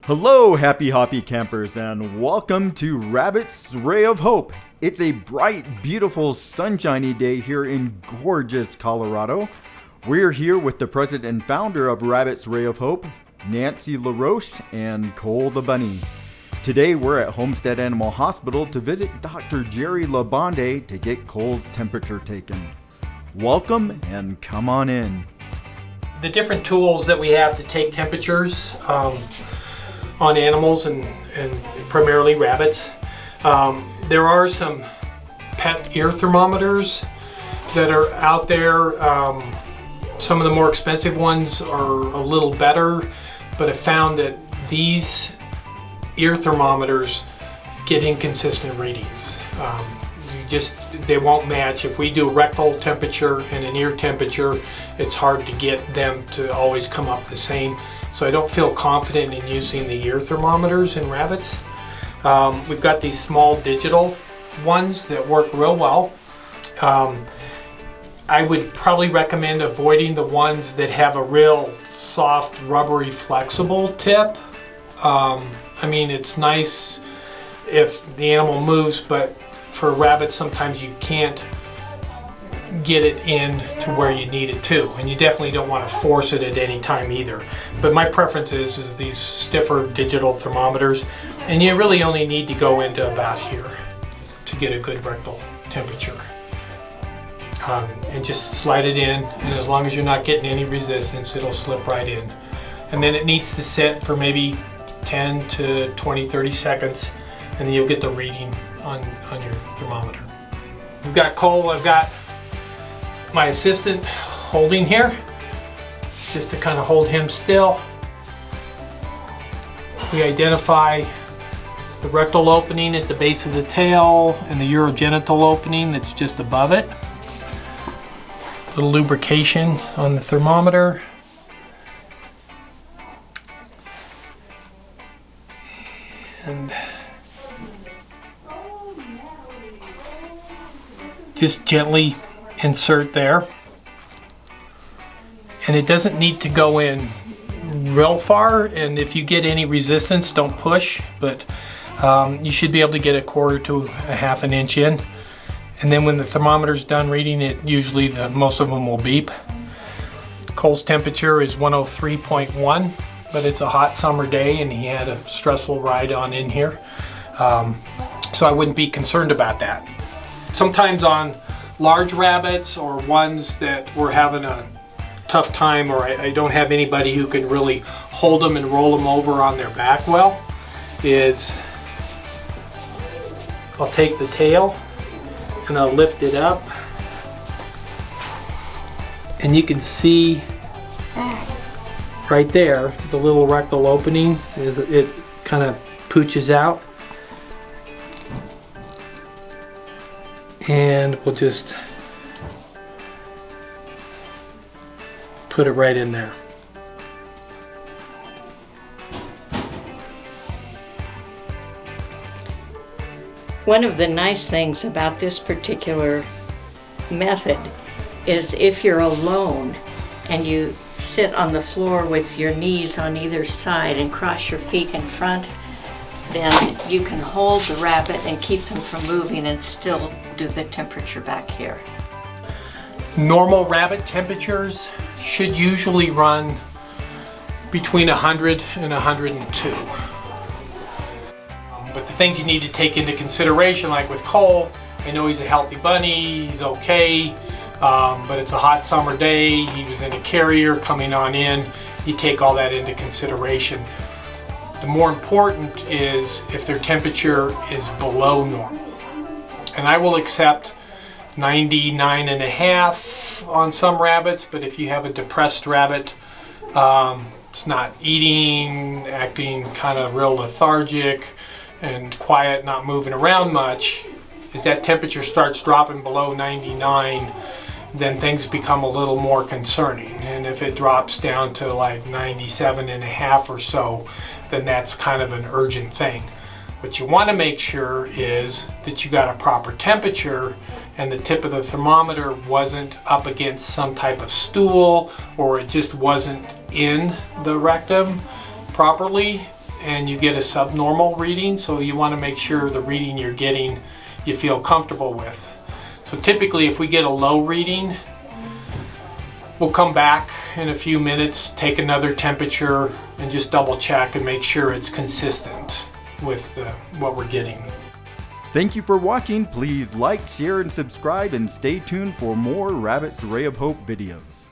Hello, happy hoppy campers, and welcome to Rabbit's Ray of Hope. It's a bright, beautiful, sunshiny day here in gorgeous Colorado. We're here with the president and founder of Rabbit's Ray of Hope, Nancy LaRoche and Cole the Bunny. Today we're at Homestead Animal Hospital to visit Dr. Jerry Labonde to get Cole's temperature taken. Welcome and come on in. The different tools that we have to take temperatures on animals and primarily rabbits. There are some pet ear thermometers that are out there. Some of the more expensive ones are a little better, but I found that these ear thermometers get inconsistent readings. They won't match. If we do a rectal temperature and an ear temperature, it's hard to get them to always come up the same. So I don't feel confident in using the ear thermometers in rabbits. We've got these small digital ones that work real well. I would probably recommend avoiding the ones that have a real soft, rubbery, flexible tip. I mean, it's nice if the animal moves, but for rabbits, sometimes you can't get it in to where you need it to, and you definitely don't want to force it at any time either. But my preference is these stiffer digital thermometers, and you really only need to go into about here to get a good rectal temperature. And just slide it in, and as long as you're not getting any resistance, it'll slip right in. And then it needs to sit for maybe 10 to 20, 30 seconds, and then you'll get the reading on your thermometer. We've got Cole, I've got my assistant holding here, just to kind of hold him still. We identify the rectal opening at the base of the tail and the urogenital opening that's just above it. A little lubrication on the thermometer. And just gently insert there. And it doesn't need to go in real far, and if you get any resistance, don't push, but you should be able to get a quarter to a half an inch in. And then when the thermometer's done reading it, usually most of them will beep. Cole's temperature is 103.1, but it's a hot summer day and he had a stressful ride on in here. So I wouldn't be concerned about that. Sometimes on large rabbits or ones that we're having a tough time, or I don't have anybody who can really hold them and roll them over on their back well, is I'll take the tail and I'll lift it up, and you can see right there the little rectal opening is it kind of pooches out, and we'll just put it right in there. One of the nice things about this particular method is if you're alone and you sit on the floor with your knees on either side and cross your feet in front, then you can hold the rabbit and keep them from moving and still do the temperature back here. Normal rabbit temperatures should usually run between 100 and 102. But the things you need to take into consideration, like with Cole, I know he's a healthy bunny, he's okay, but it's a hot summer day, he was in a carrier coming on in, you take all that into consideration. The more important is if their temperature is below normal. And I will accept 99.5 on some rabbits, but if you have a depressed rabbit, it's not eating, acting kind of real lethargic and quiet, not moving around much, if that temperature starts dropping below 99, then things become a little more concerning. And if it drops down to like 97.5 or so, then that's kind of an urgent thing. What you want to make sure is that you got a proper temperature and the tip of the thermometer wasn't up against some type of stool, or it just wasn't in the rectum properly. and you get a subnormal reading, so you want to make sure the reading you're getting you feel comfortable with. So typically if we get a low reading, we'll come back in a few minutes, take another temperature, and just double check and make sure it's consistent with what we're getting. Thank you for watching. Please like, share, and subscribe, and stay tuned for more Rabbit's Ray of Hope videos.